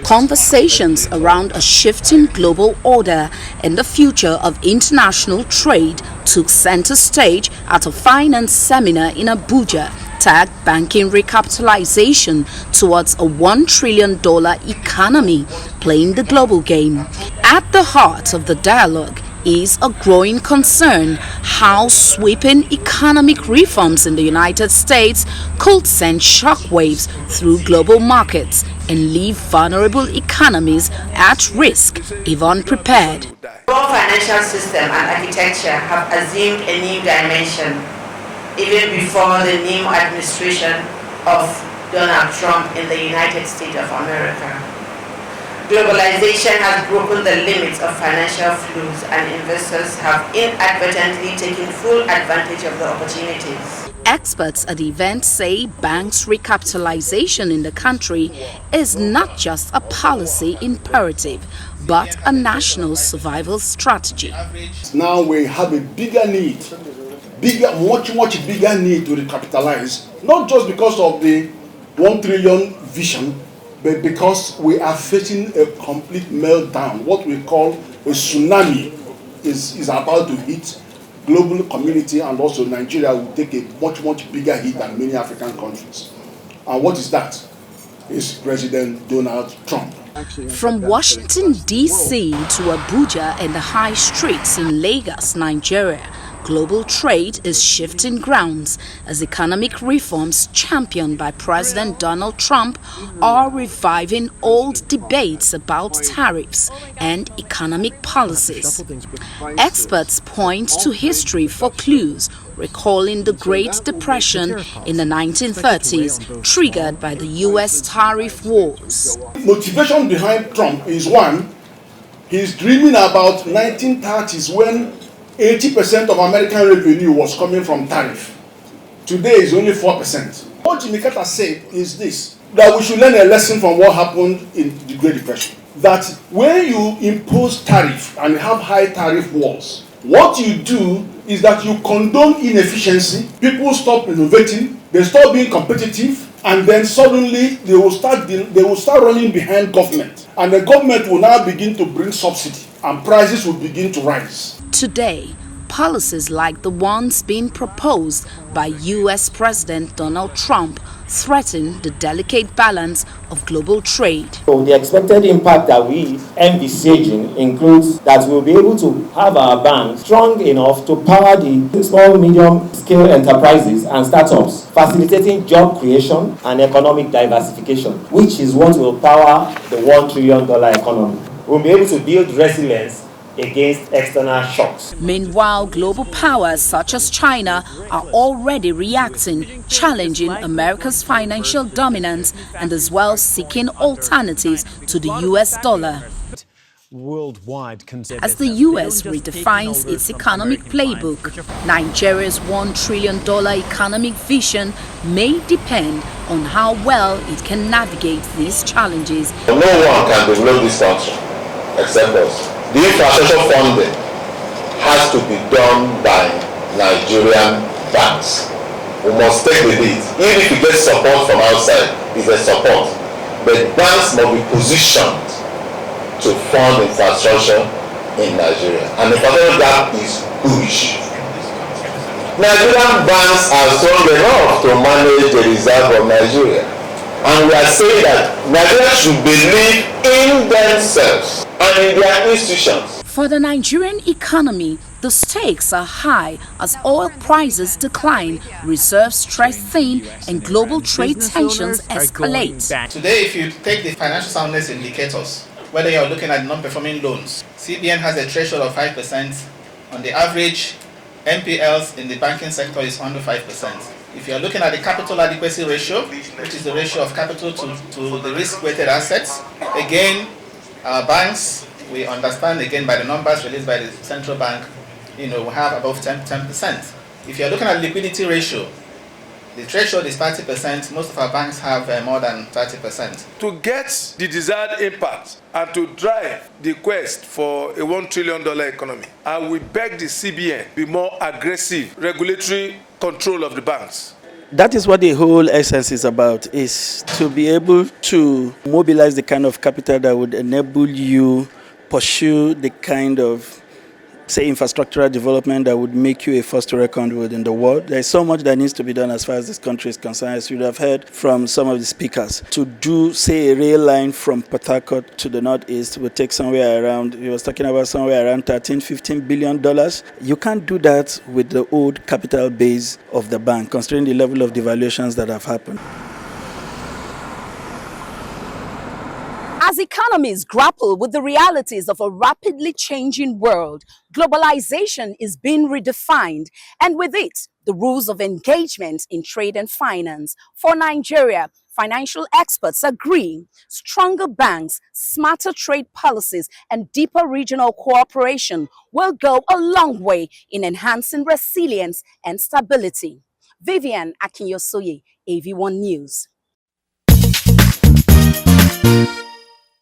Conversations around a shifting global order and the future of international trade took center stage at a finance seminar in Abuja tagged banking recapitalization towards a $1 trillion economy playing the global game. At the heart of the dialogue is a growing concern how sweeping economic reforms in the United States could send shockwaves through global markets and leave vulnerable economies at risk if unprepared. Our financial system and architecture have assumed a new dimension even before the new administration of Donald Trump in the United States of America. Globalization has broken the limits of financial flows and investors have inadvertently taken full advantage of the opportunities. Experts at the event say banks' recapitalization in the country is not just a policy imperative, but a national survival strategy. Now we have a bigger need, much bigger need to recapitalize, not just because of the 1 trillion vision, but because we are facing a complete meltdown. What we call a tsunami is about to hit global community, and also Nigeria will take a much bigger hit than many African countries. And what is that? It's President Donald Trump. From Washington, D.C. to Abuja and the high streets in Lagos, Nigeria, global trade is shifting grounds as economic reforms championed by President Donald Trump are reviving old debates about tariffs and economic policies. Experts point to history for clues, recalling the Great Depression in the 1930s, triggered by the U.S. tariff wars. Motivation behind Trump is one, he's dreaming about 1930s when 80% of American revenue was coming from tariff. Today is only 4%. What Jimmy Carter said is this, that we should learn a lesson from what happened in the Great Depression. That when you impose tariff and have high tariff walls, what you do is that you condone inefficiency, people stop innovating, they stop being competitive, and then suddenly they will start running behind government. And the government will now begin to bring subsidy and prices will begin to rise. Today, policies like the ones being proposed by U.S. President Donald Trump threaten the delicate balance of global trade. So the expected impact that we envisaging includes that we'll be able to have our banks strong enough to power the small, medium-scale enterprises and startups, facilitating job creation and economic diversification, which is what will power the $1 trillion economy. We'll be able to build resilience against external shocks. Meanwhile, global powers such as China are already reacting, challenging America's financial dominance and as well seeking alternatives to the US dollar. As the US redefines its economic playbook, Nigeria's $1 trillion economic vision may depend on how well it can navigate these challenges. No one can develop this country except us. The infrastructure funding has to be done by Nigerian banks. We must take the lead. Even if we get support from outside, it's a support. But banks must be positioned to fund infrastructure in Nigeria. And the infrastructure gap is huge. Nigerian banks are strong enough to manage the reserve of Nigeria. And we are saying that Nigeria should believe in themselves and in their institutions. For the Nigerian economy, the stakes are high as oil prices decline, reserves stress thin, and global trade tensions escalate. Today, if you take the financial soundness indicators, whether you're looking at non-performing loans, CBN has a threshold of 5%. On the average, NPLs in the banking sector is under 5%. If you're looking at the capital adequacy ratio, which is the ratio of capital to the risk-weighted assets, again, banks, we understand again by the numbers released by the central bank, we have above 10%. If you're looking at liquidity ratio, the threshold is 30%. Most of our banks have more than 30%. To get the desired impact and to drive the quest for a $1 trillion economy, I will beg the CBN be more aggressive regulatory control of the banks. That is what the whole essence is about, is to be able to mobilize the kind of capital that would enable you pursue the kind of, say, infrastructural development that would make you a force to reckon with in the world. There's so much that needs to be done as far as this country is concerned, as you would have heard from some of the speakers. To do, say, a rail line from Port Harcourt to the northeast would take somewhere around, he was talking about somewhere around $13-15 billion. You can't do that with the old capital base of the bank, considering the level of devaluations that have happened. As economies grapple with the realities of a rapidly changing world, globalization is being redefined, and with it, the rules of engagement in trade and finance. For Nigeria, financial experts agree stronger banks, smarter trade policies, and deeper regional cooperation will go a long way in enhancing resilience and stability. Vivian Akinyosoye, AV1 News.